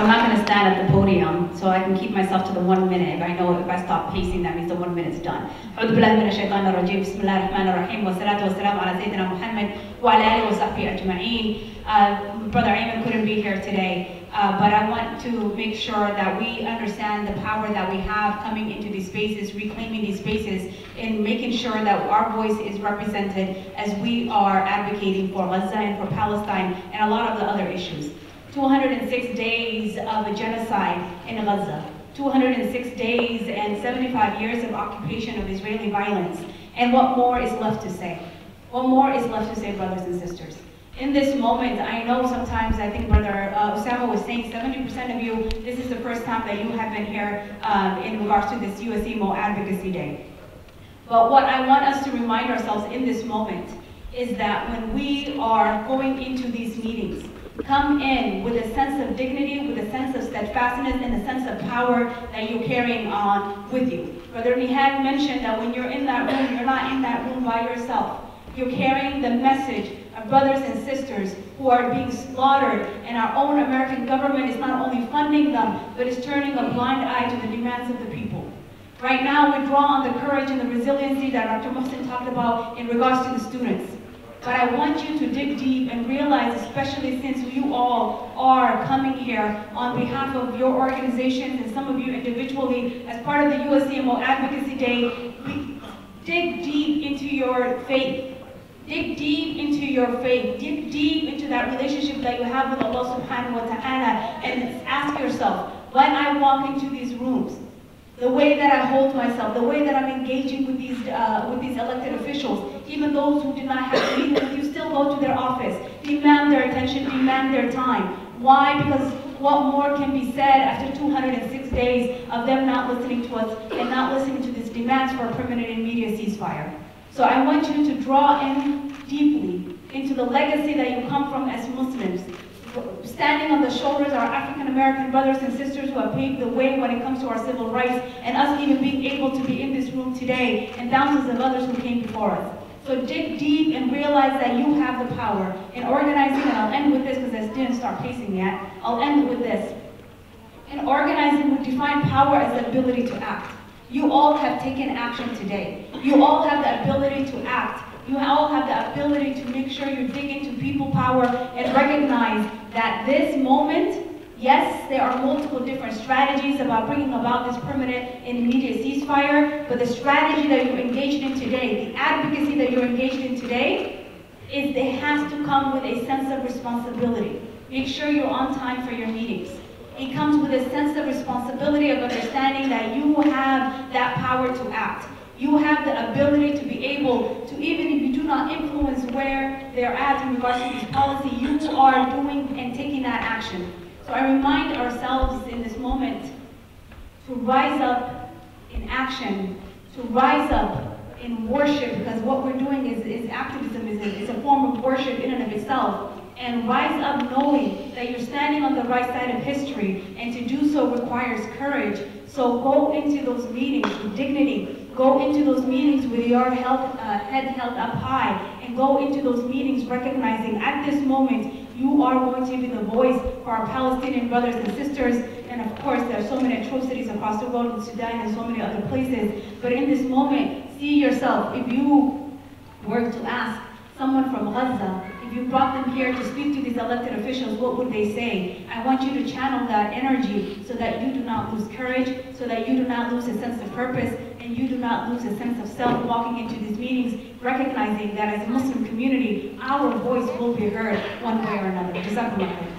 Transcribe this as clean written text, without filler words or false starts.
I'm not going to stand at the podium, so I can keep myself to the 1 minute. If I know if I stop pacing, that means the 1 minute's done. Brother Ibrahim couldn't be here today, but I want to make sure that we understand the power that we have coming into these spaces, reclaiming these spaces, and making sure that our voice is represented as we are advocating for Gaza and for Palestine and a lot of the other issues. 206 days of a genocide in Gaza, 206 days and 75 years of occupation of Israeli violence. And what more is left to say? What more is left to say, brothers and sisters? In this moment, I know sometimes, I think Brother Osama was saying 70% of you, this is the first time that you have been here in regards to this USEMO Advocacy Day. But what I want us to remind ourselves in this moment is that when we are going into these meetings, come in with a sense of dignity, with a sense of steadfastness, and a sense of power that you're carrying on with you. Brother Nihad mentioned that when you're in that room, you're not in that room by yourself. You're carrying the message of brothers and sisters who are being slaughtered, and our own American government is not only funding them, but is turning a blind eye to the demands of the people. Right now, we draw on the courage and the resiliency that Dr. Mohsen talked about in regards to the students. But I want you to dig deep and realize, especially since you all are coming here on behalf of your organizations and some of you individually as part of the USEMO Advocacy Day, dig deep into your faith. Dig deep into your faith. Dig deep into that relationship that you have with Allah subhanahu wa ta'ala, and ask yourself, when I walk into these rooms, the way that I hold myself, the way that I'm engaging with these elected officials, even those who did not have to meet with you, still go to their office, demand their attention, demand their time. Why? Because what more can be said after 206 days of them not listening to us and not listening to these demands for a permanent and immediate ceasefire? So I want you to draw in deeply into the legacy that you come from as Muslims, standing on the shoulders of our African American brothers and sisters who have paved the way when it comes to our civil rights, and us even being able to be in this room today, and thousands of others who came before us. So dig deep and realize that you have the power in organizing, and I'll end with this because I didn't start pacing yet. I'll end with this. In organizing, we define power as the ability to act. You all have taken action today. You all have the ability to act. You all have the ability to make sure you dig into people power and recognize that this moment, yes, there are multiple different strategies about bringing about this permanent and immediate ceasefire, but the strategy that you're engaged in today, the advocacy that you're engaged in today, it has to come with a sense of responsibility. Make sure you're on time for your meetings. It comes with a sense of responsibility of understanding that you have that power to act. You have the ability to be able to, even if you do not influence where they're at in regards to this policy, you are doing and taking that action. So I remind ourselves in this moment to rise up in action, to rise up in worship, because what we're doing is activism, is a form of worship in and of itself. And rise up knowing that you're standing on the right side of history, and to do so requires courage. So go into those meetings with dignity. Go into those meetings with your head held up high, and go into those meetings recognizing at this moment you are going to be the voice for our Palestinian brothers and sisters. And of course, there are so many atrocities across the world in Sudan and so many other places. But in this moment, see yourself. If you were to ask someone from Gaza, if you brought them here to speak to these elected officials, what would they say? I want you to channel that energy so that you do not lose courage, so that you do not lose a sense of purpose, and you do not lose a sense of self walking into these meetings, recognizing that as a Muslim community, our voice will be heard one way or another. Jazakumullah.